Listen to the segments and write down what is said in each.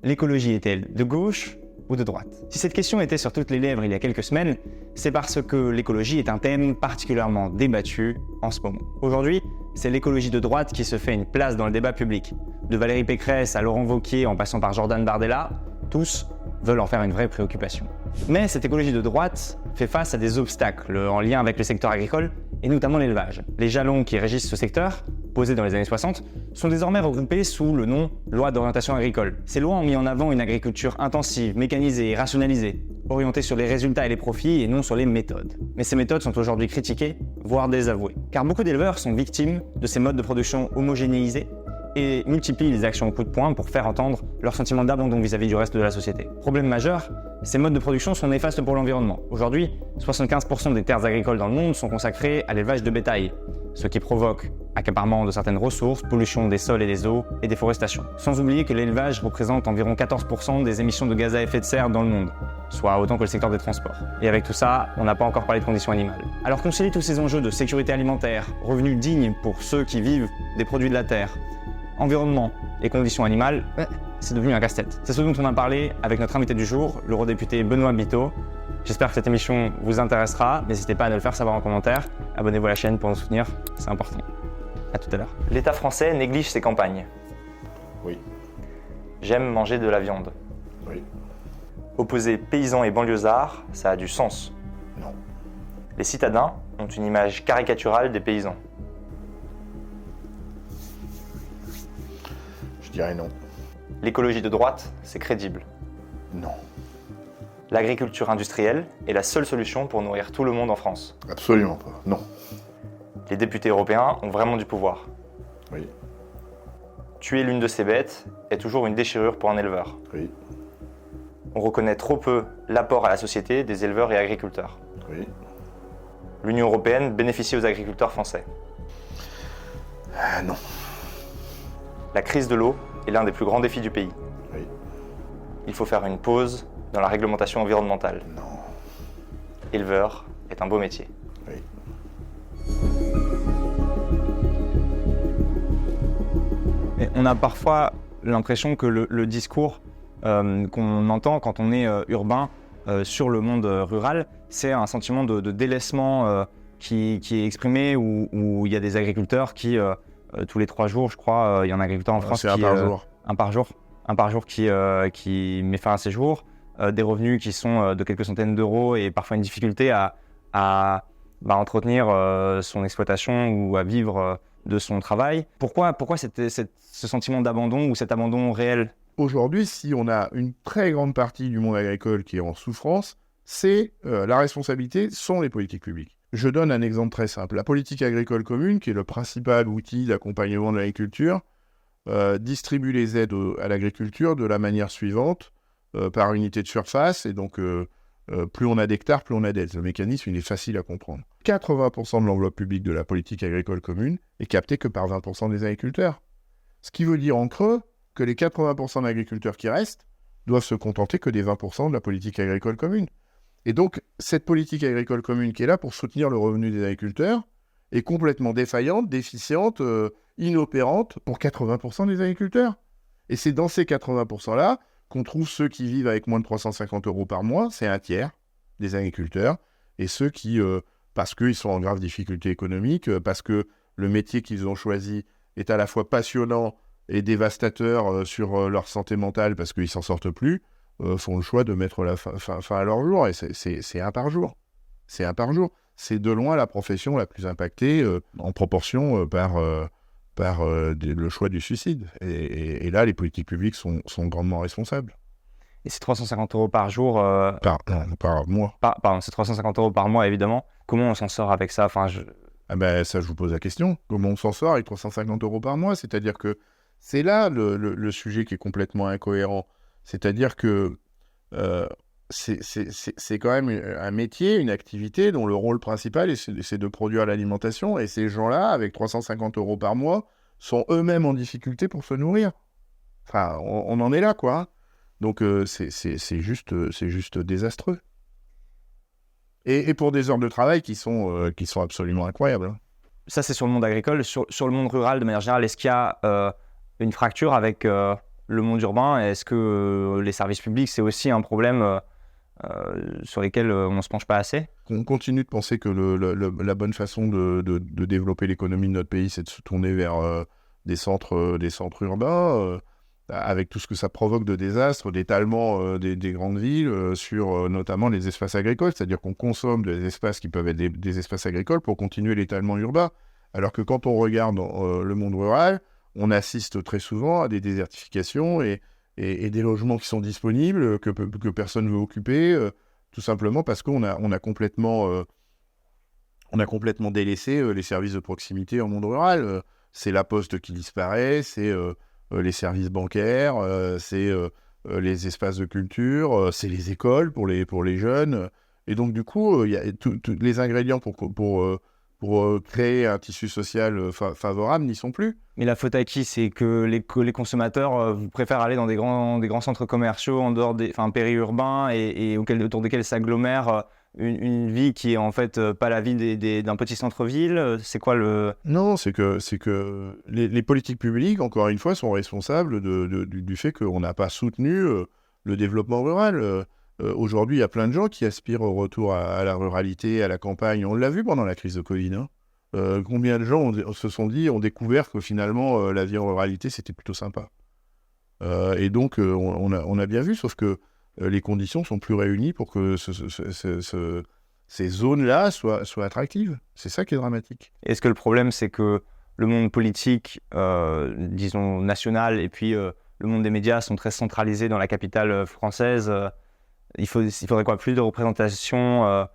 l'écologie est-elle de gauche ou de droite? Si cette question était sur toutes les lèvres il y a quelques semaines, c'est parce que l'écologie est un thème particulièrement débattu en ce moment. Aujourd'hui, c'est l'écologie de droite qui se fait une place dans le débat public. De Valérie Pécresse à Laurent Wauquiez en passant par Jordan Bardella, tous veulent en faire une vraie préoccupation. Mais cette écologie de droite fait face à des obstacles en lien avec le secteur agricole et notamment l'élevage. Les jalons qui régissent ce secteur, posés dans les années 60, sont désormais regroupés sous le nom Loi d'orientation agricole. Ces lois ont mis en avant une agriculture intensive, mécanisée et rationalisée, orientée sur les résultats et les profits et non sur les méthodes. Mais ces méthodes sont aujourd'hui critiquées, voire désavouées. Car beaucoup d'éleveurs sont victimes de ces modes de production homogénéisés et multiplient les actions au coup de poing pour faire entendre leur sentiment d'abandon vis-à-vis du reste de la société. Problème majeur, ces modes de production sont néfastes pour l'environnement. Aujourd'hui, 75% des terres agricoles dans le monde sont consacrées à l'élevage de bétail, ce qui provoque accaparement de certaines ressources, pollution des sols et des eaux et déforestation. Sans oublier que l'élevage représente environ 14% des émissions de gaz à effet de serre dans le monde, soit autant que le secteur des transports. Et avec tout ça, on n'a pas encore parlé de conditions animales. Alors concilier tous ces enjeux de sécurité alimentaire, revenus dignes pour ceux qui vivent des produits de la terre, environnement et conditions animales, c'est devenu un casse-tête. C'est ce dont on a parlé avec notre invité du jour, l'eurodéputé Benoît Biteau. J'espère que cette émission vous intéressera. N'hésitez pas à nous le faire savoir en commentaire. Abonnez-vous à la chaîne pour nous soutenir, c'est important. À tout à l'heure. L'État français néglige ses campagnes. Oui. J'aime manger de la viande. Oui. Opposer paysans et banlieusards, ça a du sens. Non. Les citadins ont une image caricaturale des paysans. Je dirais non. L'écologie de droite, c'est crédible. Non. L'agriculture industrielle est la seule solution pour nourrir tout le monde en France. Absolument pas. Non. Les députés européens ont vraiment du pouvoir. Oui. Tuer l'une de ces bêtes est toujours une déchirure pour un éleveur. Oui. On reconnaît trop peu l'apport à la société des éleveurs et agriculteurs. Oui. L'Union européenne bénéficie aux agriculteurs français. Non. La crise de l'eau est l'un des plus grands défis du pays. Oui. Il faut faire une pause dans la réglementation environnementale. Non. Éleveur est un beau métier. Oui. Et on a parfois l'impression que le discours qu'on entend quand on est urbain sur le monde rural, c'est un sentiment de délaissement qui est exprimé où il y a des agriculteurs qui, tous les 3 jours, je crois, il y a un agriculteur en France C'est un par jour. Un par jour qui met fin à ses jours, des revenus qui sont de quelques centaines d'euros et parfois une difficulté à entretenir son exploitation ou à vivre de son travail. Pourquoi ce sentiment d'abandon ou cet abandon réel? Aujourd'hui, si on a une très grande partie du monde agricole qui est en souffrance, c'est la responsabilité sont les politiques publiques. Je donne un exemple très simple. La politique agricole commune, qui est le principal outil d'accompagnement de l'agriculture, distribue les aides à l'agriculture de la manière suivante, par unité de surface, et donc plus on a d'hectares, plus on a d'aides. Le mécanisme, il est facile à comprendre. 80% de l'enveloppe publique de la politique agricole commune est captée que par 20% des agriculteurs. Ce qui veut dire en creux que les 80% d'agriculteurs qui restent doivent se contenter que des 20% de la politique agricole commune. Et donc, cette politique agricole commune qui est là pour soutenir le revenu des agriculteurs est complètement défaillante, déficiente, inopérante pour 80% des agriculteurs. Et c'est dans ces 80%-là qu'on trouve ceux qui vivent avec moins de 350 € par mois, c'est un tiers des agriculteurs, et ceux qui, parce qu'ils sont en grave difficulté économique, parce que le métier qu'ils ont choisi est à la fois passionnant et dévastateur sur leur santé mentale parce qu'ils ne s'en sortent plus, font le choix de mettre la fin à leur jour, et c'est un par jour. C'est un par jour. C'est de loin la profession la plus impactée en proportion par le choix du suicide. Et là, les politiques publiques sont grandement responsables. Et c'est 350 € par jour. Par mois. Pardon, c'est 350 € par mois, évidemment. Comment on s'en sort avec ça? Ah ben, ça, je vous pose la question. Comment on s'en sort avec 350 € par mois? C'est-à-dire que c'est là le sujet qui est complètement incohérent. C'est-à-dire que c'est quand même un métier, une activité dont le rôle principal, c'est de produire l'alimentation. Et ces gens-là, avec 350 € par mois, sont eux-mêmes en difficulté pour se nourrir. Enfin, on en est là, quoi. Donc, c'est juste désastreux. Et pour des heures de travail qui sont absolument incroyables. Ça, c'est sur le monde agricole. Sur le monde rural, de manière générale, est-ce qu'il y a une fracture avec le monde urbain? Est-ce que les services publics, c'est aussi un problème sur lesquels on ne se penche pas assez? On continue de penser que la bonne façon de développer l'économie de notre pays, c'est de se tourner vers des centres urbains, avec tout ce que ça provoque de désastres, d'étalement des grandes villes sur notamment les espaces agricoles. C'est-à-dire qu'on consomme des espaces qui peuvent être des espaces agricoles pour continuer l'étalement urbain. Alors que quand on regarde le monde rural, on assiste très souvent à des désertifications et des logements qui sont disponibles, que personne ne veut occuper, tout simplement parce qu'on a complètement délaissé les services de proximité en monde rural. C'est la poste qui disparaît, c'est les services bancaires, c'est les espaces de culture, c'est les écoles pour les jeunes. Et donc, du coup, il y a les ingrédients pour créer un tissu social favorable n'y sont plus. Mais la faute à qui? C'est que les consommateurs vous préfèrent aller dans des grands centres commerciaux en dehors périurbains et autour desquels s'agglomère une vie qui est en fait pas la vie d'un petit centre-ville. C'est quoi le... Non, c'est que les politiques publiques, encore une fois, sont responsables du fait qu'on n'a pas soutenu le développement rural. Aujourd'hui, il y a plein de gens qui aspirent au retour à la ruralité, à la campagne. On l'a vu pendant la crise de Covid. Combien de gens se sont dit, ont découvert que finalement, la vie en ruralité, c'était plutôt sympa. Et donc, on a bien vu, sauf que les conditions sont plus réunies pour que ces zones-là soient attractives. C'est ça qui est dramatique. Est-ce que le problème, c'est que le monde politique, disons national, et puis le monde des médias sont très centralisés dans la capitale française? Il faudrait quoi? Plus de représentation,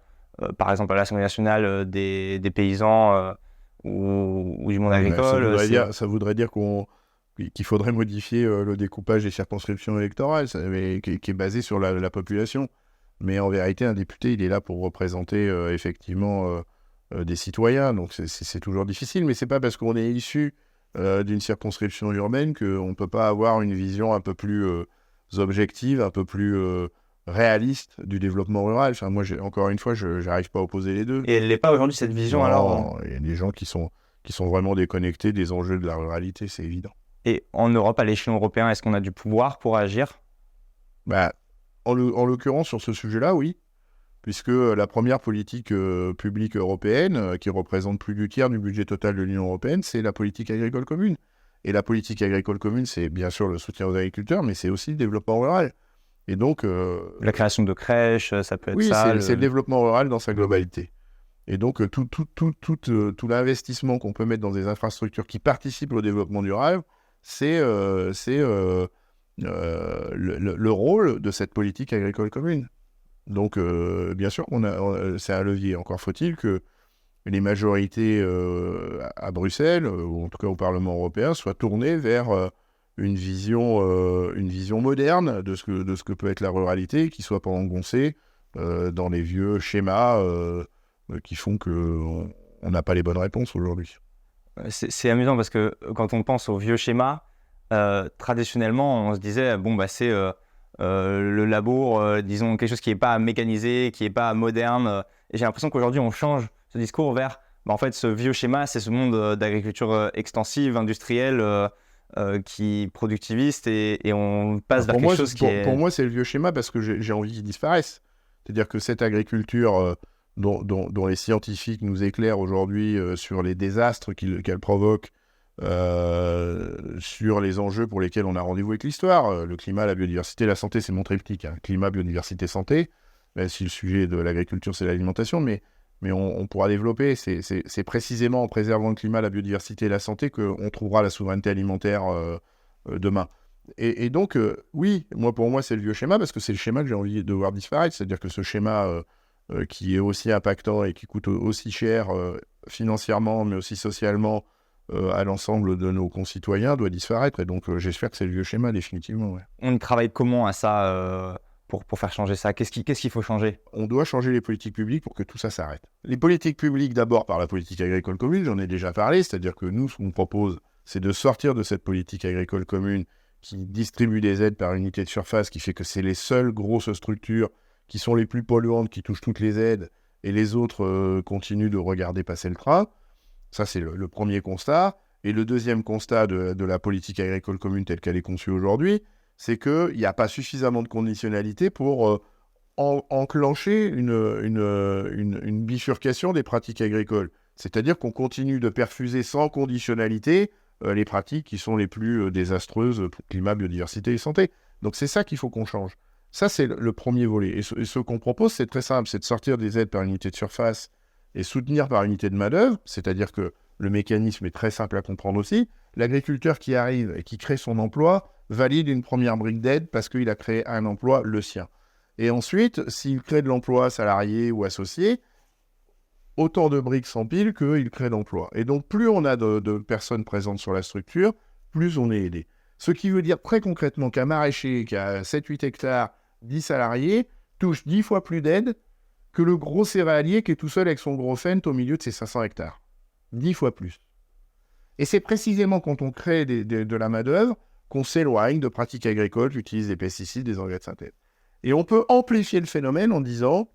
par exemple à l'Assemblée nationale, des paysans ou du monde agricole? Ça voudrait dire qu'il faudrait modifier le découpage des circonscriptions électorales, qui est basé sur la population. Mais en vérité, un député, il est là pour représenter effectivement des citoyens. Donc c'est toujours difficile, mais c'est pas parce qu'on est issu d'une circonscription urbaine qu'on ne peut pas avoir une vision un peu plus objective, un peu plus réaliste du développement rural. Enfin, moi, encore une fois, je n'arrive pas à opposer les deux. Et elle n'est pas aujourd'hui cette vision? Non, alors il y a des gens qui sont vraiment déconnectés des enjeux de la ruralité, c'est évident. Et en Europe, à l'échelon européen, est-ce qu'on a du pouvoir pour agir? En l'occurrence, sur ce sujet-là, oui, puisque la première politique publique européenne, qui représente plus du tiers du budget total de l'Union européenne, c'est la politique agricole commune. Et la politique agricole commune, c'est bien sûr le soutien aux agriculteurs, mais c'est aussi le développement rural. Et donc, la création de crèches, ça peut être oui, ça. c'est le développement rural dans sa globalité. Et donc, tout l'investissement qu'on peut mettre dans des infrastructures qui participent au développement durable, c'est le rôle de cette politique agricole commune. Donc, bien sûr, c'est un levier. Encore faut-il que les majorités à Bruxelles, ou en tout cas au Parlement européen, soient tournées vers une vision moderne de ce que peut être la ruralité, qui soit pas engoncée dans les vieux schémas qui font qu'on n'a pas les bonnes réponses aujourd'hui. C'est amusant parce que quand on pense aux vieux schémas, traditionnellement, on se disait c'est le labour, disons quelque chose qui n'est pas mécanisé, qui n'est pas moderne. Et j'ai l'impression qu'aujourd'hui, on change ce discours vers en fait, ce vieux schéma, c'est ce monde d'agriculture extensive, industrielle, qui productiviste, et on passe vers quelque chose qui est... Pour moi, c'est le vieux schéma parce que j'ai envie qu'il disparaisse. C'est-à-dire que cette agriculture dont les scientifiques nous éclairent aujourd'hui sur les désastres qu'elle provoque, sur les enjeux pour lesquels on a rendez-vous avec l'histoire, le climat, la biodiversité, la santé, c'est mon triptyque, climat, biodiversité, santé, même si le sujet de l'agriculture, c'est l'alimentation, mais on pourra développer. C'est précisément en préservant le climat, la biodiversité et la santé qu'on trouvera la souveraineté alimentaire demain. Et donc, oui, pour moi, c'est le vieux schéma, parce que c'est le schéma que j'ai envie de voir disparaître. C'est-à-dire que ce schéma qui est aussi impactant et qui coûte aussi cher financièrement, mais aussi socialement à l'ensemble de nos concitoyens, doit disparaître. Et donc, j'espère que c'est le vieux schéma, définitivement. Ouais. On travaille comment à ça pour faire changer ça? Qu'est-ce qu'il faut changer? On doit changer les politiques publiques pour que tout ça s'arrête. Les politiques publiques, d'abord par la politique agricole commune, j'en ai déjà parlé, c'est-à-dire que nous, ce qu'on propose, c'est de sortir de cette politique agricole commune qui distribue des aides par unité de surface, qui fait que c'est les seules grosses structures qui sont les plus polluantes, qui touchent toutes les aides, et les autres continuent de regarder passer le train. Ça, c'est le premier constat. Et le deuxième constat de la politique agricole commune telle qu'elle est conçue aujourd'hui, c'est qu'il n'y a pas suffisamment de conditionnalité pour enclencher une bifurcation des pratiques agricoles. C'est-à-dire qu'on continue de perfuser sans conditionnalité les pratiques qui sont les plus désastreuses pour climat, biodiversité et santé. Donc c'est ça qu'il faut qu'on change. Ça, c'est le premier volet. Et ce qu'on propose, c'est très simple, c'est de sortir des aides par unité de surface et soutenir par unité de main-d'œuvre, c'est-à-dire que le mécanisme est très simple à comprendre aussi. L'agriculteur qui arrive et qui crée son emploi valide une première brique d'aide parce qu'il a créé un emploi, le sien. Et ensuite, s'il crée de l'emploi salarié ou associé, autant de briques s'empilent qu'il crée d'emplois. Et donc, plus on a de personnes présentes sur la structure, plus on est aidé. Ce qui veut dire très concrètement qu'un maraîcher qui a 7-8 hectares, 10 salariés, touche 10 fois plus d'aide que le gros céréalier qui est tout seul avec son gros fent au milieu de ses 500 hectares. 10 fois plus. Et c'est précisément quand on crée de la main-d'œuvre qu'on s'éloigne de pratiques agricoles qui utilisent des pesticides, des engrais de synthèse. Et on peut amplifier le phénomène en disant,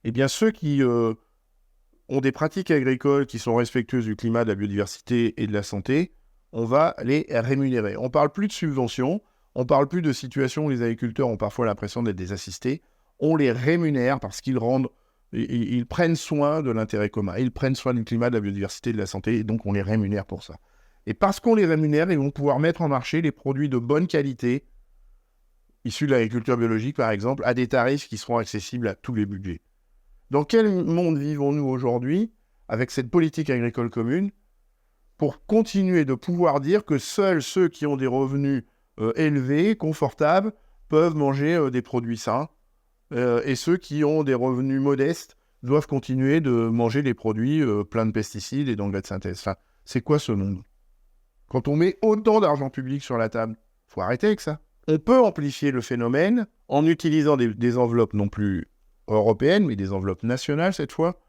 eh bien, ceux qui ont des pratiques agricoles qui sont respectueuses du climat, de la biodiversité et de la santé, on va les rémunérer. On ne parle plus de subventions, on ne parle plus de situations où les agriculteurs ont parfois l'impression d'être des assistés. On les rémunère parce qu'ils prennent soin de l'intérêt commun. Ils prennent soin du climat, de la biodiversité et de la santé, et donc on les rémunère pour ça. Et parce qu'on les rémunère, ils vont pouvoir mettre en marché les produits de bonne qualité, issus de l'agriculture biologique par exemple, à des tarifs qui seront accessibles à tous les budgets. Dans quel monde vivons-nous aujourd'hui avec cette politique agricole commune pour continuer de pouvoir dire que seuls ceux qui ont des revenus élevés, confortables, peuvent manger des produits sains et ceux qui ont des revenus modestes doivent continuer de manger des produits pleins de pesticides et d'engrais de synthèse. Enfin, c'est quoi ce monde? Quand on met autant d'argent public sur la table, il faut arrêter avec ça. On peut amplifier le phénomène en utilisant des enveloppes non plus européennes, mais des enveloppes nationales cette fois,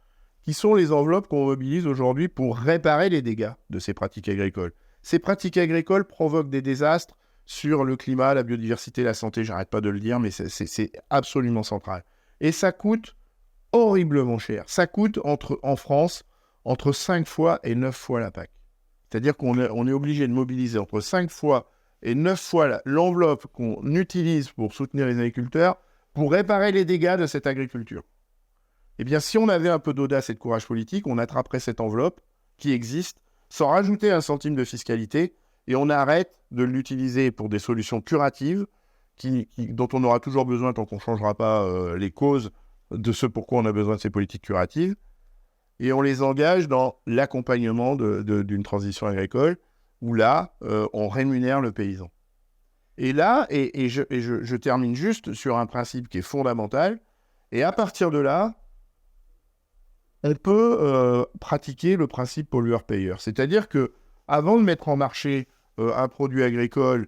qui sont les enveloppes qu'on mobilise aujourd'hui pour réparer les dégâts de ces pratiques agricoles. Ces pratiques agricoles provoquent des désastres sur le climat, la biodiversité, la santé, j'arrête pas de le dire, mais c'est absolument central. Et ça coûte horriblement cher. Ça coûte en France entre 5 fois et 9 fois la PAC. C'est-à-dire qu'on est obligé de mobiliser entre 5 fois et 9 fois l'enveloppe qu'on utilise pour soutenir les agriculteurs pour réparer les dégâts de cette agriculture. Eh bien, si on avait un peu d'audace et de courage politique, on attraperait cette enveloppe qui existe sans rajouter un centime de fiscalité et on arrête de l'utiliser pour des solutions curatives dont on aura toujours besoin tant qu'on ne changera pas les causes de ce pourquoi on a besoin de ces politiques curatives. Et on les engage dans l'accompagnement d'une transition agricole où là, on rémunère le paysan. Et là, je termine juste sur un principe qui est fondamental. Et à partir de là, on peut pratiquer le principe pollueur-payeur. C'est-à-dire qu'avant de mettre en marché un produit agricole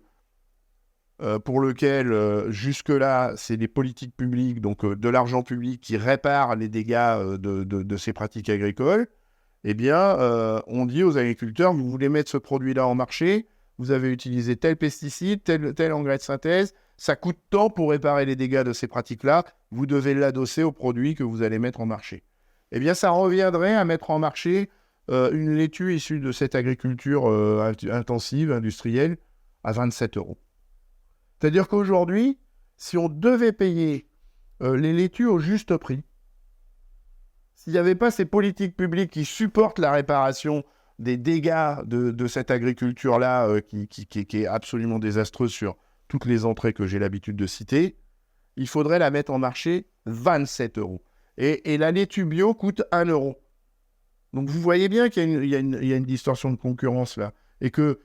pour lequel, jusque-là, c'est des politiques publiques, donc de l'argent public qui répare les dégâts de ces pratiques agricoles, eh bien, on dit aux agriculteurs, vous voulez mettre ce produit-là en marché, vous avez utilisé tel pesticide, tel engrais de synthèse, ça coûte tant pour réparer les dégâts de ces pratiques-là, vous devez l'adosser au produit que vous allez mettre en marché. Eh bien, ça reviendrait à mettre en marché une laitue issue de cette agriculture intensive, industrielle, à 27 €. C'est-à-dire qu'aujourd'hui, si on devait payer les laitues au juste prix, s'il n'y avait pas ces politiques publiques qui supportent la réparation des dégâts de cette agriculture-là qui est absolument désastreuse sur toutes les entrées que j'ai l'habitude de citer, il faudrait la mettre en marché 27 €. Et la laitue bio coûte 1 €. Donc vous voyez bien qu'il y a une distorsion de concurrence là. Et que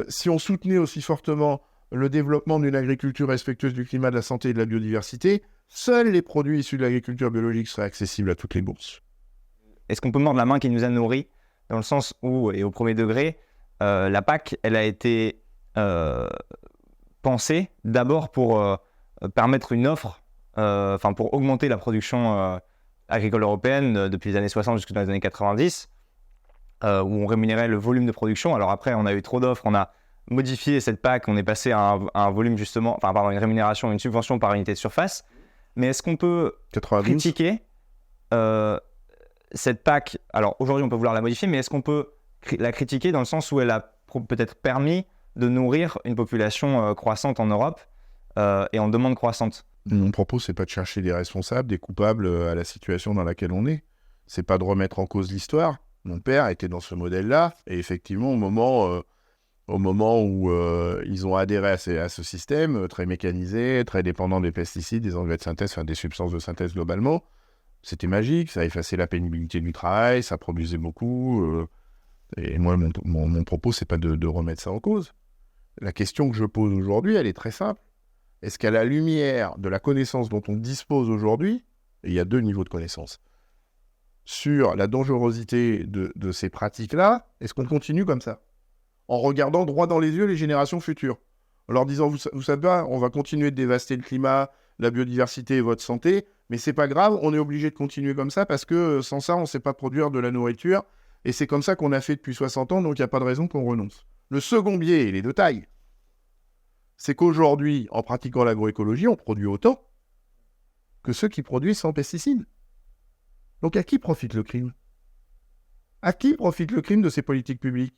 si on soutenait aussi fortement le développement d'une agriculture respectueuse du climat, de la santé et de la biodiversité, seuls les produits issus de l'agriculture biologique seraient accessibles à toutes les bourses. Est-ce qu'on peut mordre la main qui nous a nourris, dans le sens où, et au premier degré, la PAC, elle a été pensée d'abord pour permettre une offre, pour augmenter la production agricole européenne depuis les années 60 jusqu'aux années 90, où on rémunérait le volume de production. Alors après, on a eu trop d'offres, on a modifié cette PAC, on est passé à un volume justement, une rémunération, une subvention par unité de surface. Mais est-ce qu'on peut 92. critiquer cette PAC? Alors aujourd'hui, on peut vouloir la modifier, mais est-ce qu'on peut la critiquer dans le sens où elle a peut-être permis de nourrir une population croissante en Europe et en demande croissante. Mon propos, c'est pas de chercher des responsables, des coupables à la situation dans laquelle on est. C'est pas de remettre en cause l'histoire. Mon père était dans ce modèle-là, et effectivement, au moment où ils ont adhéré à ce système très mécanisé, très dépendant des pesticides, des engrais de synthèse, enfin des substances de synthèse globalement, c'était magique, ça effaçait la pénibilité du travail, ça produisait beaucoup. Et moi, mon propos, c'est pas de remettre ça en cause. La question que je pose aujourd'hui, elle est très simple. Est-ce qu'à la lumière de la connaissance dont on dispose aujourd'hui, et il y a 2 niveaux de connaissance, sur la dangerosité de ces pratiques-là, est-ce qu'on continue comme ça, en regardant droit dans les yeux les générations futures, en leur disant, vous savez pas, on va continuer de dévaster le climat, la biodiversité et votre santé, mais c'est pas grave, on est obligé de continuer comme ça parce que sans ça, on ne sait pas produire de la nourriture, et c'est comme ça qu'on a fait depuis 60 ans, donc il n'y a pas de raison qu'on renonce. Le second biais, il est de taille. C'est qu'aujourd'hui, en pratiquant l'agroécologie, on produit autant que ceux qui produisent sans pesticides. Donc à qui profite le crime ? À qui profite le crime de ces politiques publiques ?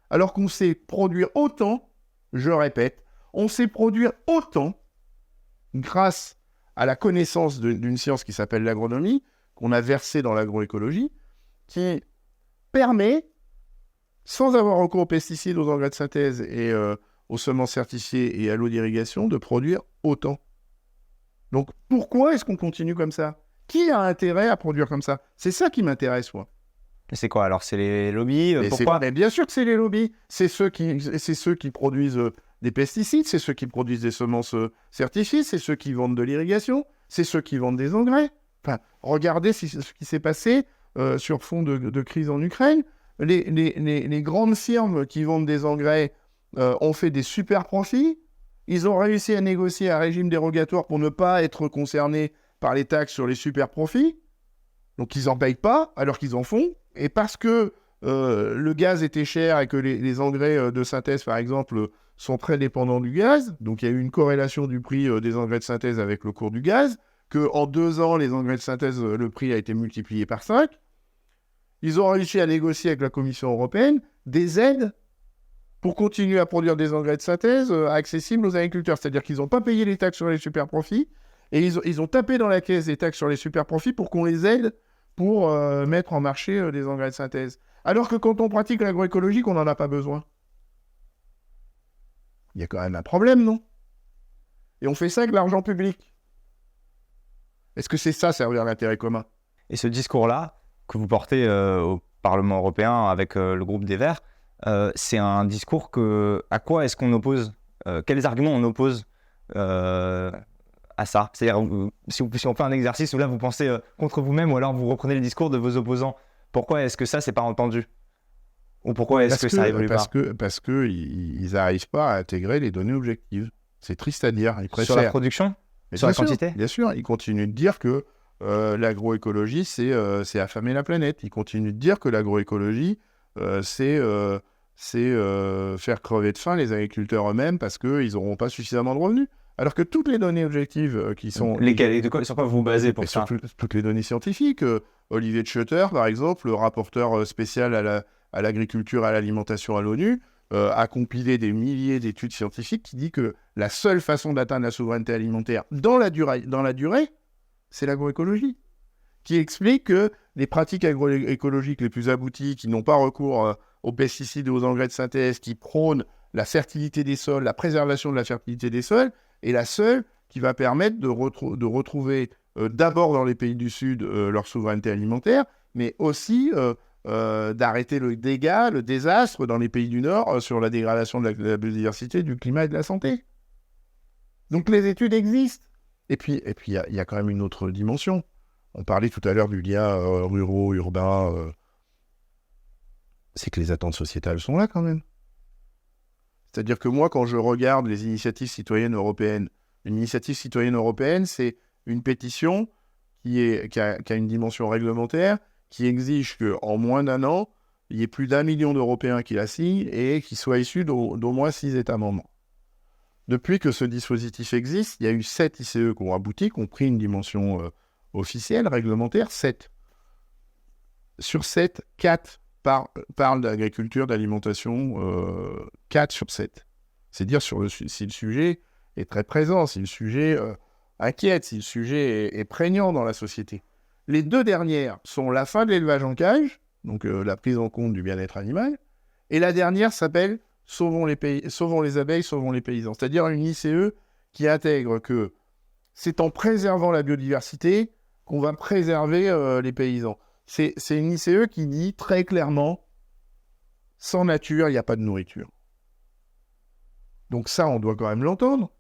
Alors qu'on sait produire autant, je répète, on sait produire autant grâce à la connaissance d'une science qui s'appelle l'agronomie, qu'on a versée dans l'agroécologie, qui permet, sans avoir recours aux pesticides, aux engrais de synthèse et aux semences certifiées et à l'eau d'irrigation, de produire autant. Donc pourquoi est-ce qu'on continue comme ça ? Qui a intérêt à produire comme ça ? C'est ça qui m'intéresse, moi. Et c'est quoi alors ? C'est les lobbies pourquoi ? Mais bien sûr que c'est les lobbies. C'est ceux qui produisent des pesticides, c'est ceux qui produisent des semences certifiées, c'est ceux qui vendent de l'irrigation, c'est ceux qui vendent des engrais. Enfin, regardez ce qui s'est passé sur fond de crise en Ukraine. Les grandes firmes qui vendent des engrais ont fait des super profits. Ils ont réussi à négocier un régime dérogatoire pour ne pas être concernés par les taxes sur les super profits. Donc ils n'en payent pas alors qu'ils en font. Et parce que le gaz était cher et que les engrais de synthèse, par exemple, sont très dépendants du gaz, donc il y a eu une corrélation du prix des engrais de synthèse avec le cours du gaz, qu'en 2 ans, les engrais de synthèse, le prix a été multiplié par 5. Ils ont réussi à négocier avec la Commission européenne des aides pour continuer à produire des engrais de synthèse accessibles aux agriculteurs. C'est-à-dire qu'ils n'ont pas payé les taxes sur les super profits et ils ont tapé dans la caisse des taxes sur les super profits pour qu'on les aide pour mettre en marché des engrais de synthèse. Alors que quand on pratique l'agroécologie, on n'en a pas besoin. Il y a quand même un problème, non ? Et on fait ça avec l'argent public. Est-ce que c'est ça, servir l'intérêt commun ? Et ce discours-là, que vous portez au Parlement européen avec le groupe des Verts, c'est un discours à quoi est-ce qu'on oppose quels arguments on oppose à ça ? C'est-à-dire, si on fait un exercice où là vous pensez contre vous-même ou alors vous reprenez le discours de vos opposants, pourquoi est-ce que ça, c'est pas entendu ? Ou pourquoi est-ce que ça évolue pas ? Parce qu'ils n'arrivent pas à intégrer les données objectives. C'est triste à dire. Ils préfèrent... Sur la production ? Sur la quantité ? Bien sûr, ils continuent de dire que l'agroécologie, c'est affamer la planète. Ils continuent de dire que l'agroécologie, c'est faire crever de faim les agriculteurs eux-mêmes parce qu'ils n'auront pas suffisamment de revenus. Alors que toutes les données objectives qui sont... Lesquelles ? Sur quoi vous vous basez pour ça ? Toutes les données scientifiques. Olivier de Schutter, par exemple, le rapporteur spécial à l'agriculture et à l'alimentation à l'ONU, a compilé des milliers d'études scientifiques qui dit que la seule façon d'atteindre la souveraineté alimentaire dans la durée, c'est l'agroécologie. Qui explique que les pratiques agroécologiques les plus abouties, qui n'ont pas recours aux pesticides et aux engrais de synthèse, qui prônent la fertilité des sols, la préservation de la fertilité des sols, est la seule qui va permettre de retrouver d'abord dans les pays du Sud leur souveraineté alimentaire, mais aussi d'arrêter le dégât, le désastre dans les pays du Nord sur la dégradation de la biodiversité, du climat et de la santé. Donc les études existent. Et puis il y a quand même une autre dimension. On parlait tout à l'heure du lien ruraux-urbain. C'est que les attentes sociétales sont là quand même. C'est-à-dire que moi, quand je regarde les initiatives citoyennes européennes, une initiative citoyenne européenne, c'est une pétition qui a une dimension réglementaire, qui exige qu'en moins d'un an, il y ait plus d'1 million d'Européens qui la signent et qui soient issus d'au moins 6 États membres. Depuis que ce dispositif existe, il y a eu 7 ICE qui ont abouti, qui ont pris une dimension officielle, réglementaire, 7. Sur 7, 4 parle d'agriculture, d'alimentation 4 sur 7. C'est dire si le sujet est très présent, si le sujet inquiète, si le sujet est prégnant dans la société. Les 2 dernières sont la fin de l'élevage en cage, donc la prise en compte du bien-être animal, et la dernière s'appelle « Sauvons les abeilles, sauvons les paysans », c'est-à-dire une ICE qui intègre que c'est en préservant la biodiversité qu'on va préserver les paysans. C'est une ICE qui dit très clairement « sans nature, il n'y a pas de nourriture ». Donc ça, on doit quand même l'entendre.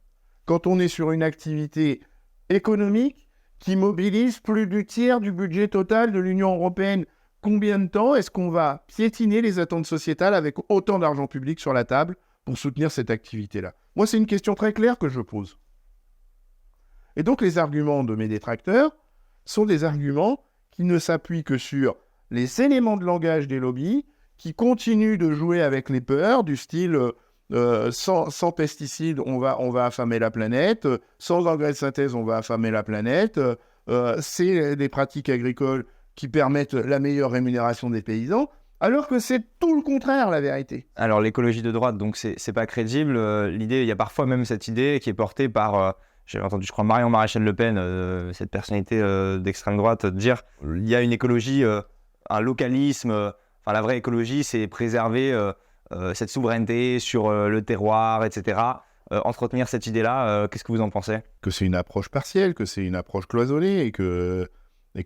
Quand on est sur une activité économique qui mobilise plus du tiers du budget total de l'Union européenne, combien de temps est-ce qu'on va piétiner les attentes sociétales avec autant d'argent public sur la table pour soutenir cette activité-là? Moi, c'est une question très claire que je pose. Et donc, les arguments de mes détracteurs sont des arguments qui ne s'appuient que sur les éléments de langage des lobbies, qui continuent de jouer avec les peurs, du style sans pesticides, on va affamer la planète, sans engrais de synthèse, on va affamer la planète, c'est des pratiques agricoles qui permettent la meilleure rémunération des paysans, alors que c'est tout le contraire, la vérité. Alors l'écologie de droite, donc c'est pas crédible. L'idée, il y a parfois même cette idée qui est portée par, j'avais entendu, je crois, Marion Maréchal Le Pen, cette personnalité d'extrême droite, dire il y a une écologie, un localisme. Enfin, la vraie écologie, c'est préserver cette souveraineté sur le terroir, etc. Entretenir cette idée-là, qu'est-ce que vous en pensez? Que c'est une approche partielle, que c'est une approche cloisonnée et que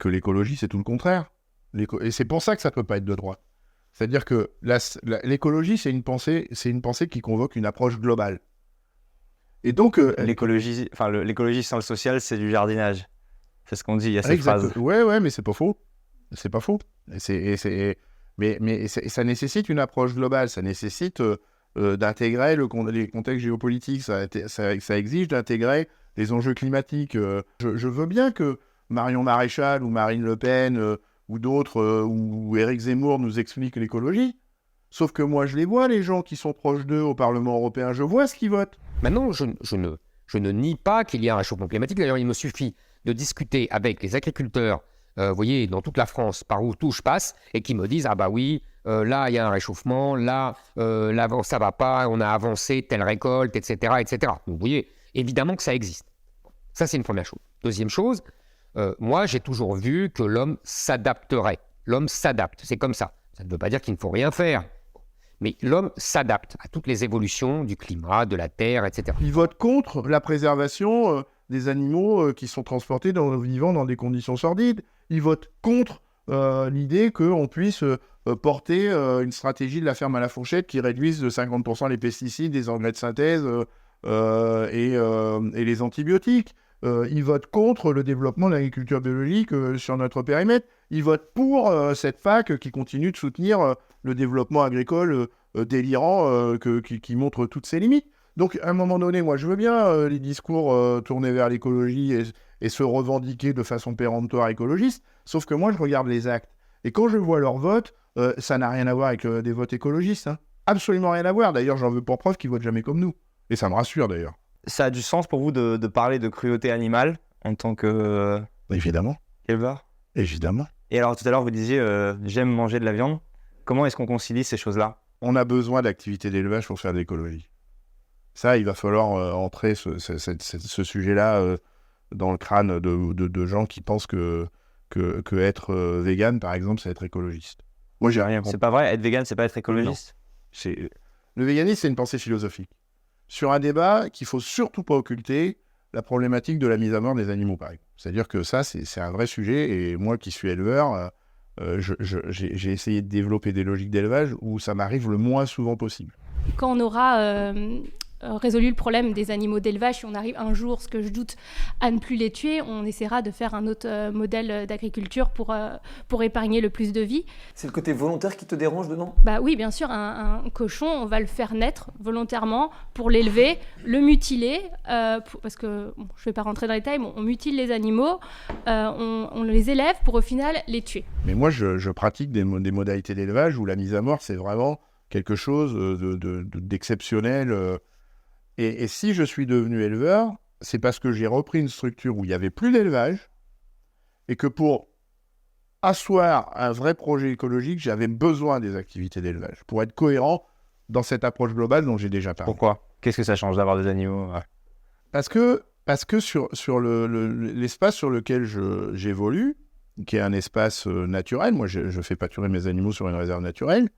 l'écologie, c'est tout le contraire. Et c'est pour ça que ça ne peut pas être de droite. C'est-à-dire que l'écologie, c'est une pensée qui convoque une approche globale. Et donc l'écologie sans le social, c'est du jardinage. C'est ce qu'on dit, il y a cette phrase. Ouais, mais c'est pas faux. C'est pas faux. Mais ça nécessite une approche globale. Ça nécessite d'intégrer les contextes géopolitiques. Ça exige d'intégrer les enjeux climatiques. Je veux bien que Marion Maréchal ou Marine Le Pen ou d'autres, ou Éric Zemmour nous expliquent l'écologie. Sauf que moi, je les vois, les gens qui sont proches d'eux au Parlement européen, je vois ce qu'ils votent. Maintenant, je ne nie pas qu'il y a un réchauffement climatique. D'ailleurs, il me suffit de discuter avec les agriculteurs, vous voyez, dans toute la France, par où tout je passe, et qui me disent « Ah bah oui, là, il y a un réchauffement, là, ça va pas, on a avancé telle récolte, etc. etc. » Donc, vous voyez, évidemment que ça existe. Ça, c'est une première chose. Deuxième chose, moi, j'ai toujours vu que l'homme s'adapterait. L'homme s'adapte, c'est comme ça. Ça ne veut pas dire qu'il ne faut rien faire. Mais l'homme s'adapte à toutes les évolutions du climat, de la terre, etc. Il vote contre la préservation des animaux qui sont transportés vivant dans des conditions sordides. Il vote contre l'idée qu'on puisse porter une stratégie de la ferme à la fourchette qui réduise de 50% les pesticides, les engrais de synthèse et les antibiotiques. Il vote contre le développement de l'agriculture biologique sur notre périmètre. Il vote pour cette PAC qui continue de soutenir le développement agricole délirant qui montre toutes ses limites. Donc, à un moment donné, moi, je veux bien les discours tournés vers l'écologie et se revendiquer de façon péremptoire écologiste, sauf que moi, je regarde les actes. Et quand je vois leurs votes, ça n'a rien à voir avec des votes écologistes. Hein. Absolument rien à voir. D'ailleurs, j'en veux pour preuve qu'ils votent jamais comme nous. Et ça me rassure, d'ailleurs. Ça a du sens pour vous de parler de cruauté animale en tant que Évidemment. éleveur? Évidemment. Et alors tout à l'heure vous disiez j'aime manger de la viande. Comment est-ce qu'on concilie ces choses-là? On a besoin d'activités d'élevage pour faire de l'écologie. Ça, il va falloir entrer ce sujet-là dans le crâne de gens qui pensent que être vegan, par exemple, c'est être écologiste. Moi, j'ai rien compris. C'est pas vrai, être vegan, c'est pas être écologiste? Le véganisme, c'est une pensée philosophique. Sur un débat qu'il ne faut surtout pas occulter, la problématique de la mise à mort des animaux, par exemple. C'est-à-dire que ça, c'est un vrai sujet, et moi qui suis éleveur, j'ai essayé de développer des logiques d'élevage où ça m'arrive le moins souvent possible. Quand on aura résolu le problème des animaux d'élevage, si on arrive un jour, ce que je doute, à ne plus les tuer, on essaiera de faire un autre modèle d'agriculture pour épargner le plus de vie. C'est le côté volontaire qui te dérange dedans? Bah oui, bien sûr, un cochon, on va le faire naître volontairement pour l'élever, le mutiler, parce que, bon, je ne vais pas rentrer dans les détails, mais on mutile les animaux, on les élève pour au final les tuer. Mais moi, je pratique des modalités d'élevage où la mise à mort, c'est vraiment quelque chose d'exceptionnel. Et si je suis devenu éleveur, c'est parce que j'ai repris une structure où il n'y avait plus d'élevage et que pour asseoir un vrai projet écologique, j'avais besoin des activités d'élevage pour être cohérent dans cette approche globale dont j'ai déjà parlé. Pourquoi? Qu'est-ce que ça change d'avoir des animaux? Parce que sur l'espace sur lequel j'évolue, qui est un espace naturel, moi je fais pâturer mes animaux sur une réserve naturelle,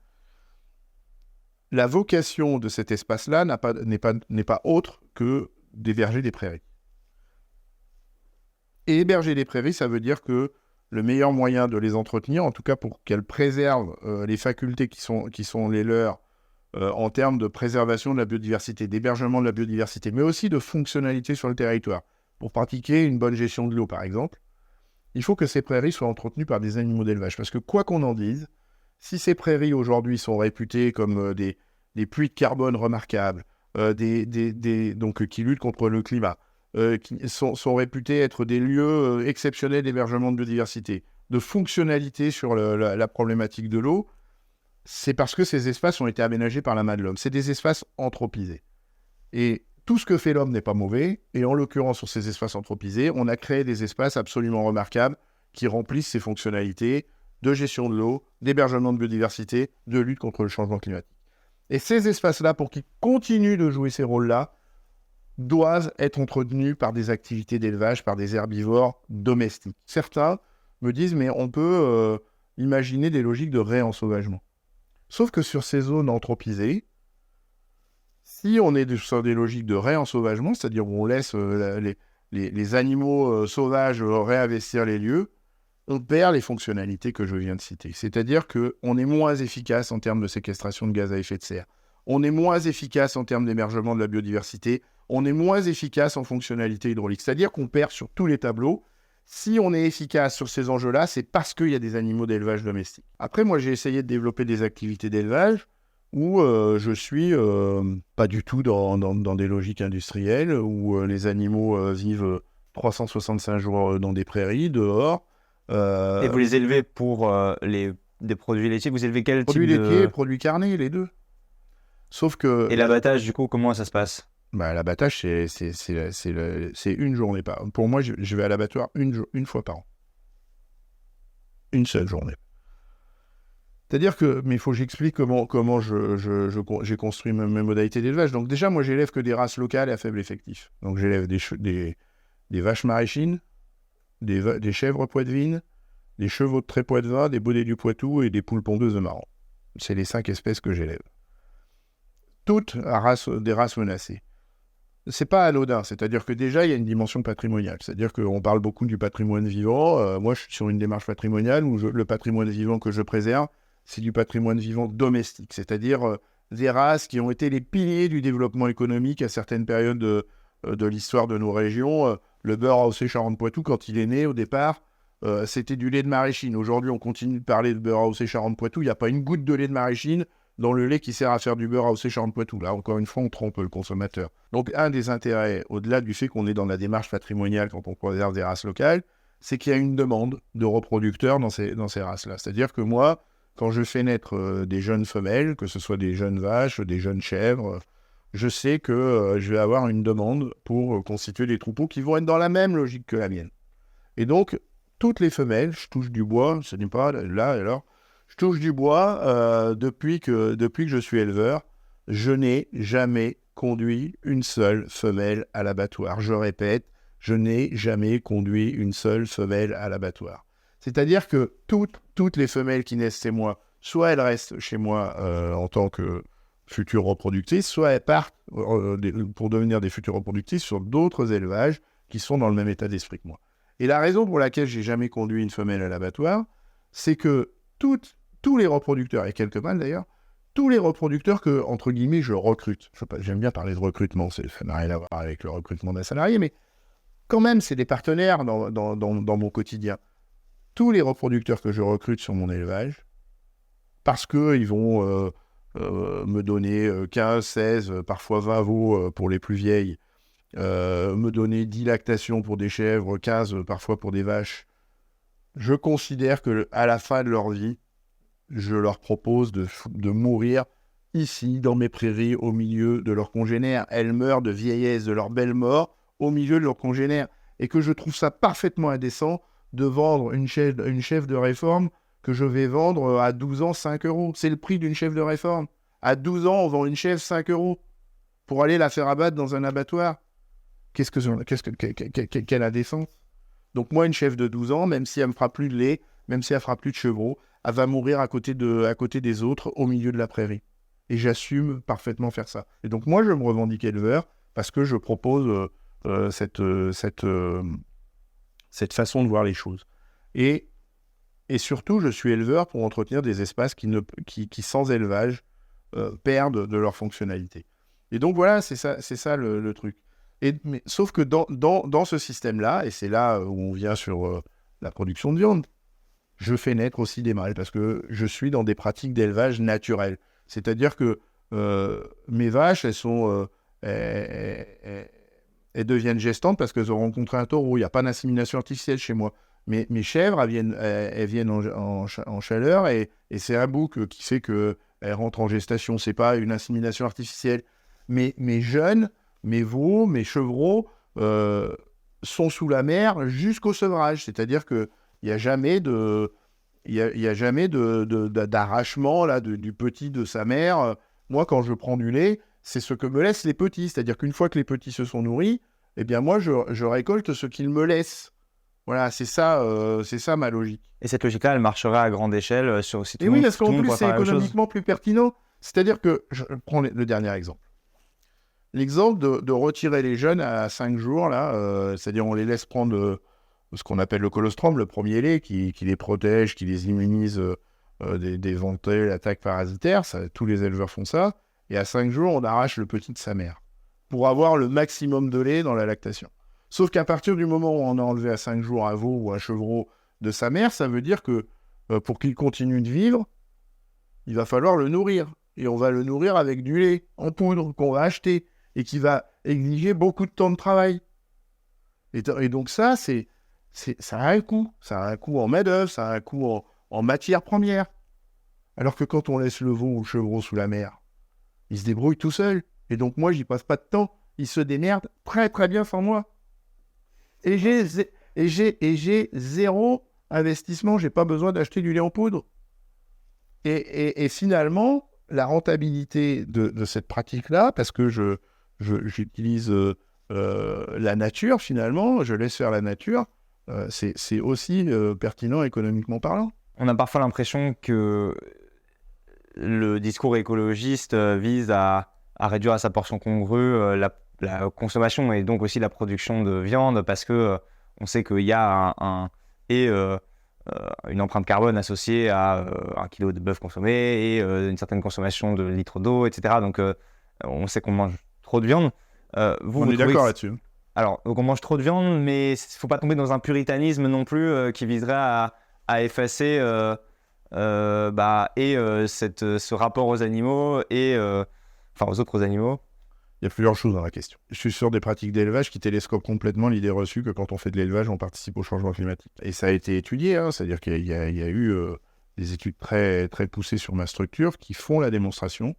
la vocation de cet espace-là n'est pas autre que d'héberger des prairies. Et héberger des prairies, ça veut dire que le meilleur moyen de les entretenir, en tout cas pour qu'elles préservent les facultés qui sont les leurs en termes de préservation de la biodiversité, d'hébergement de la biodiversité, mais aussi de fonctionnalité sur le territoire. Pour pratiquer une bonne gestion de l'eau, par exemple, il faut que ces prairies soient entretenues par des animaux d'élevage. Parce que quoi qu'on en dise, si ces prairies aujourd'hui sont réputées comme des puits de carbone remarquables, donc, qui luttent contre le climat, qui sont réputés être des lieux exceptionnels d'hébergement de biodiversité, de fonctionnalité sur la problématique de l'eau, c'est parce que ces espaces ont été aménagés par la main de l'homme. C'est des espaces anthropisés. Et tout ce que fait l'homme n'est pas mauvais, et en l'occurrence sur ces espaces anthropisés, on a créé des espaces absolument remarquables qui remplissent ces fonctionnalités de gestion de l'eau, d'hébergement de biodiversité, de lutte contre le changement climatique. Et ces espaces-là, pour qu'ils continuent de jouer ces rôles-là, doivent être entretenus par des activités d'élevage, par des herbivores domestiques. Certains me disent, mais on peut imaginer des logiques de réensauvagement. Sauf que sur ces zones anthropisées, si on est sur des logiques de réensauvagement, c'est-à-dire où on laisse les animaux sauvages réinvestir les lieux, on perd les fonctionnalités que je viens de citer. C'est-à-dire qu'on est moins efficace en termes de séquestration de gaz à effet de serre. On est moins efficace en termes d'émergement de la biodiversité. On est moins efficace en fonctionnalité hydraulique. C'est-à-dire qu'on perd sur tous les tableaux. Si on est efficace sur ces enjeux-là, c'est parce qu'il y a des animaux d'élevage domestiques. Après, moi, j'ai essayé de développer des activités d'élevage où je suis pas du tout dans des logiques industrielles, où les animaux vivent 365 jours dans des prairies, dehors. Et vous les élevez pour des produits laitiers? Vous élevez quel type Produits de... laitiers, produits carnés, les deux. Sauf que... Et l'abattage, du coup, comment ça se passe? L'abattage, c'est une journée par an. Pour moi, je vais à l'abattoir une fois par an. Une seule journée. C'est-à-dire que... Mais il faut que j'explique comment j'ai construit mes modalités d'élevage. Donc déjà, moi, j'élève que des races locales à faible effectif. Donc j'élève des vaches maraîchines, des chèvres poitevines, des chevaux de trait poitevin, des baudets du Poitou et des poules pondeuses de Marans. C'est les 5 espèces que j'élève. Toutes des races menacées. C'est pas anodin, c'est-à-dire que déjà, il y a une dimension patrimoniale. C'est-à-dire qu'on parle beaucoup du patrimoine vivant. Moi, je suis sur une démarche patrimoniale où le patrimoine vivant que je préserve, c'est du patrimoine vivant domestique. C'est-à-dire des races qui ont été les piliers du développement économique à certaines périodes de l'histoire de nos régions. Le beurre AOC Charente-Poitou, quand il est né, au départ, c'était du lait de maraîchine. Aujourd'hui, on continue de parler de beurre AOC Charente-Poitou. Il n'y a pas une goutte de lait de maraîchine dans le lait qui sert à faire du beurre AOC Charente-Poitou. Là, encore une fois, on trompe le consommateur. Donc, un des intérêts, au-delà du fait qu'on est dans la démarche patrimoniale quand on préserve des races locales, c'est qu'il y a une demande de reproducteurs dans ces races-là. C'est-à-dire que moi, quand je fais naître des jeunes femelles, que ce soit des jeunes vaches, des jeunes chèvres, je sais que je vais avoir une demande pour constituer des troupeaux qui vont être dans la même logique que la mienne. Et donc, toutes les femelles, je touche du bois, ce n'est pas là, alors, je touche du bois depuis que je suis éleveur, je n'ai jamais conduit une seule femelle à l'abattoir. Je répète, je n'ai jamais conduit une seule femelle à l'abattoir. C'est-à-dire que toutes les femelles qui naissent chez moi, soit elles restent chez moi en tant que futures reproductrices, soit elles partent pour devenir des futures reproductrices sur d'autres élevages qui sont dans le même état d'esprit que moi. Et la raison pour laquelle j'ai jamais conduit une femelle à l'abattoir, c'est que tous les reproducteurs, et quelques mâles d'ailleurs, tous les reproducteurs que, entre guillemets, je recrute. J'aime bien parler de recrutement, ça n'a rien à voir avec le recrutement d'un salarié, mais quand même, c'est des partenaires dans mon quotidien. Tous les reproducteurs que je recrute sur mon élevage, parce qu'ils vont me donner 15, 16, parfois 20 veaux pour les plus vieilles, me donner 10 lactations pour des chèvres, 15 parfois pour des vaches, je considère qu'à la fin de leur vie, je leur propose de mourir ici, dans mes prairies, au milieu de leurs congénères. Elles meurent de vieillesse, de leur belle mort, au milieu de leurs congénères. Et que je trouve ça parfaitement indécent de vendre une chèvre de réforme que je vais vendre à 12 ans 5 euros. C'est le prix d'une chèvre de réforme. À 12 ans, on vend une chèvre 5 euros pour aller la faire abattre dans un abattoir. Quelle indécence. Donc moi, une chèvre de 12 ans, même si elle me fera plus de lait, même si elle fera plus de chevreaux, elle va mourir à côté des autres au milieu de la prairie. Et j'assume parfaitement faire ça. Et donc moi, je me revendique éleveur parce que je propose cette façon de voir les choses. Et surtout, je suis éleveur pour entretenir des espaces qui sans élevage, perdent de leur fonctionnalité. Et donc voilà, c'est ça le truc. Sauf que dans ce système-là, et c'est là où on vient sur la production de viande, je fais naître aussi des mâles parce que je suis dans des pratiques d'élevage naturel. C'est-à-dire que mes vaches, elles deviennent gestantes parce qu'elles ont rencontré un taureau. Il n'y a pas d'insémination artificielle chez moi. Mes chèvres, elles viennent en chaleur et c'est un bouc qui fait qu'elles rentrent en gestation. Ce n'est pas une insémination artificielle. Mes jeunes, mes veaux, mes chevreaux sont sous la mère jusqu'au sevrage. C'est-à-dire qu'il n'y a jamais d'arrachement là, du petit de sa mère. Moi, quand je prends du lait, c'est ce que me laissent les petits. C'est-à-dire qu'une fois que les petits se sont nourris, eh bien moi, je récolte ce qu'ils me laissent. Voilà, c'est ça ma logique. Et cette logique-là, elle marchera à grande échelle sur aussi tout Et le oui, monde. parce tout le qu'en monde plus, pourra c'est faire la même chose. économiquement plus pertinent. C'est-à-dire que, je prends le dernier exemple. L'exemple de retirer les jeunes à 5 jours, là, c'est-à-dire on les laisse prendre ce qu'on appelle le colostrum, le premier lait, qui les protège, qui les immunise des éventuelles attaques parasitaires. Tous les éleveurs font ça. Et à 5 jours, on arrache le petit de sa mère pour avoir le maximum de lait dans la lactation. Sauf qu'à partir du moment où on a enlevé à 5 jours un veau ou un chevreau de sa mère, ça veut dire que pour qu'il continue de vivre, il va falloir le nourrir. Et on va le nourrir avec du lait en poudre qu'on va acheter et qui va exiger beaucoup de temps de travail. Et donc ça, ça a un coût. Ça a un coût en main-d'œuvre, ça a un coût en matière première. Alors que quand on laisse le veau ou le chevreau sous la mer, il se débrouille tout seul. Et donc moi, j'y passe pas de temps. Il se démerde très très bien sans moi. Et j'ai zéro investissement. J'ai pas besoin d'acheter du lait en poudre. Et finalement, la rentabilité de cette pratique-là, parce que j'utilise la nature finalement, je laisse faire la nature, c'est aussi pertinent économiquement parlant. On a parfois l'impression que le discours écologiste vise à réduire à sa portion congrue la consommation et donc aussi la production de viande parce que on sait qu'il y a une empreinte carbone associée à 1 kilo de bœuf consommé et une certaine consommation de litres d'eau, etc. Donc on sait qu'on mange trop de viande. On est d'accord là-dessus. Alors, donc on mange trop de viande, mais il ne faut pas tomber dans un puritanisme non plus qui viserait à effacer ce rapport aux animaux et aux autres animaux. Il y a plusieurs choses dans la question. Je suis sur des pratiques d'élevage qui télescopent complètement l'idée reçue que quand on fait de l'élevage, on participe au changement climatique. Et ça a été étudié, c'est-à-dire qu'il y a eu des études très, très poussées sur ma structure qui font la démonstration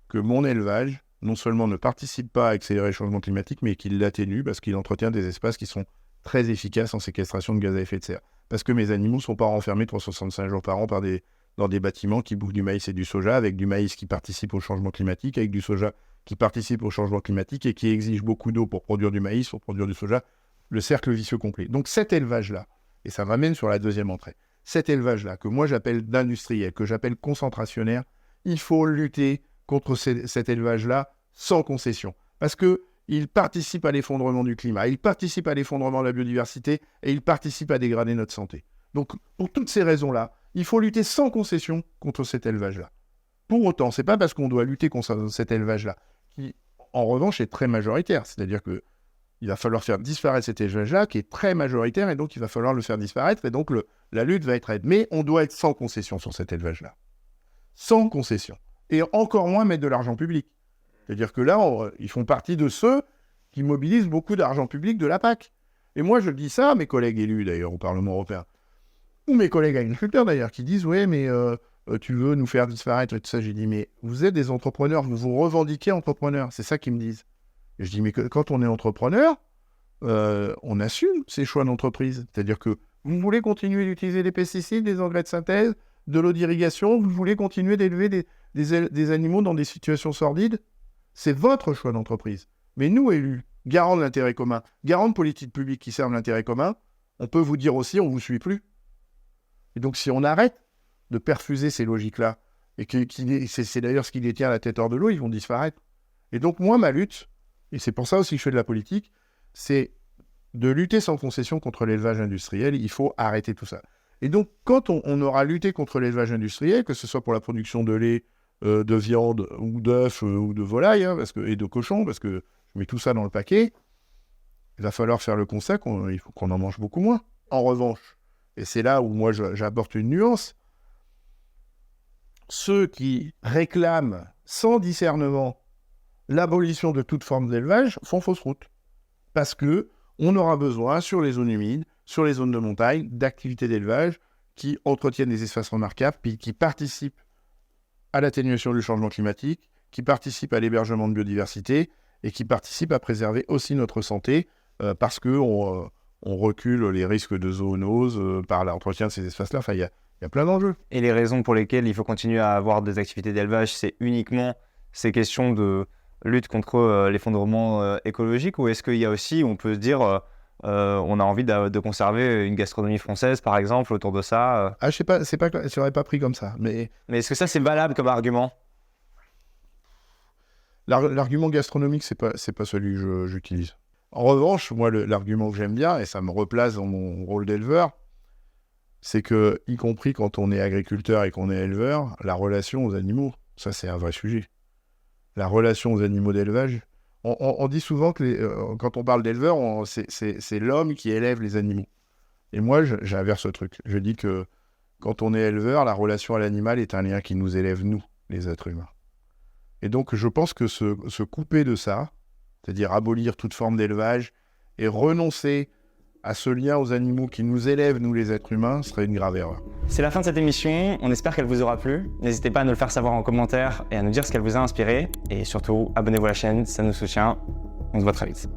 que mon élevage, non seulement ne participe pas à accélérer le changement climatique, mais qu'il l'atténue parce qu'il entretient des espaces qui sont très efficaces en séquestration de gaz à effet de serre. Parce que mes animaux ne sont pas renfermés 365 jours par an dans des bâtiments qui bouffent du maïs et du soja, avec du maïs qui participe au changement climatique, avec du soja qui participe au changement climatique et qui exige beaucoup d'eau pour produire du maïs, pour produire du soja, le cercle vicieux complet. Donc cet élevage-là, et ça m'amène sur la deuxième entrée, cet élevage-là, que moi j'appelle d'industriel, que j'appelle concentrationnaire, il faut lutter contre cet élevage-là sans concession. Parce qu'il participe à l'effondrement du climat, il participe à l'effondrement de la biodiversité et il participe à dégrader notre santé. Donc pour toutes ces raisons-là, il faut lutter sans concession contre cet élevage-là. Pour autant, c'est pas parce qu'on doit lutter contre cet élevage-là, qui en revanche est très majoritaire, c'est-à-dire qu'il va falloir faire disparaître cet élevage-là, qui est très majoritaire, et donc il va falloir le faire disparaître, et donc la lutte va être raide. Mais on doit être sans concession sur cet élevage-là. Sans concession. Et encore moins mettre de l'argent public. C'est-à-dire que là, ils font partie de ceux qui mobilisent beaucoup d'argent public de la PAC. Et moi, je dis ça à mes collègues élus, d'ailleurs, au Parlement européen, ou mes collègues agriculteurs, d'ailleurs, qui disent « Ouais, mais tu veux nous faire disparaître et tout ça ». J'ai dit « Mais vous êtes des entrepreneurs, vous vous revendiquez entrepreneurs ». C'est ça qu'ils me disent. Et je dis « Mais quand on est entrepreneur, on assume ses choix d'entreprise. C'est-à-dire que Vous voulez continuer d'utiliser des pesticides, des engrais de synthèse, de l'eau d'irrigation, vous voulez continuer d'élever des animaux dans des situations sordides? C'est votre choix d'entreprise. Mais nous, élus, garants de l'intérêt commun, garants de politiques publiques qui servent l'intérêt commun, on peut vous dire aussi, on ne vous suit plus. Et donc, si on arrête de perfuser ces logiques-là, et c'est d'ailleurs ce qui les tient à la tête hors de l'eau, ils vont disparaître. Et donc, moi, ma lutte, et c'est pour ça aussi que je fais de la politique, c'est de lutter sans concession contre l'élevage industriel. Il faut arrêter tout ça. Et donc, quand on aura lutté contre l'élevage industriel, que ce soit pour la production de lait, de viande, ou d'œufs, ou de volaille, et de cochons, parce que je mets tout ça dans le paquet, il va falloir faire le constat qu'il faut qu'on en mange beaucoup moins. En revanche, et c'est là où moi j'apporte une nuance, ceux qui réclament sans discernement l'abolition de toute forme d'élevage font fausse route. Parce qu'on aura besoin, sur les zones humides, sur les zones de montagne, d'activités d'élevage qui entretiennent des espaces remarquables, puis qui participent à l'atténuation du changement climatique, qui participent à l'hébergement de biodiversité et qui participent à préserver aussi notre santé parce qu'on recule les risques de zoonose par l'entretien de ces espaces-là. Enfin, il y a plein d'enjeux. Et les raisons pour lesquelles il faut continuer à avoir des activités d'élevage, c'est uniquement ces questions de lutte contre l'effondrement écologique, ou est-ce qu'il y a aussi, on peut se dire, on a envie de conserver une gastronomie française, par exemple, autour de ça Ah, je sais pas, je l'aurais pas pris comme ça. Mais est-ce que ça, c'est valable comme argument? L'argument gastronomique, c'est pas celui que j'utilise. En revanche, moi, l'argument que j'aime bien, et ça me replace dans mon rôle d'éleveur, c'est que, y compris quand on est agriculteur et qu'on est éleveur, la relation aux animaux, ça, c'est un vrai sujet. La relation aux animaux d'élevage, on dit souvent que quand on parle d'éleveur, c'est l'homme qui élève les animaux. Et moi, j'inverse ce truc. Je dis que quand on est éleveur, la relation à l'animal est un lien qui nous élève, nous, les êtres humains. Et donc, je pense que se couper de ça, c'est-à-dire abolir toute forme d'élevage et renoncer à ce lien aux animaux qui nous élèvent, nous les êtres humains, serait une grave erreur. C'est la fin de cette émission, on espère qu'elle vous aura plu. N'hésitez pas à nous le faire savoir en commentaire et à nous dire ce qu'elle vous a inspiré. Et surtout, abonnez-vous à la chaîne, ça nous soutient. On se voit très vite.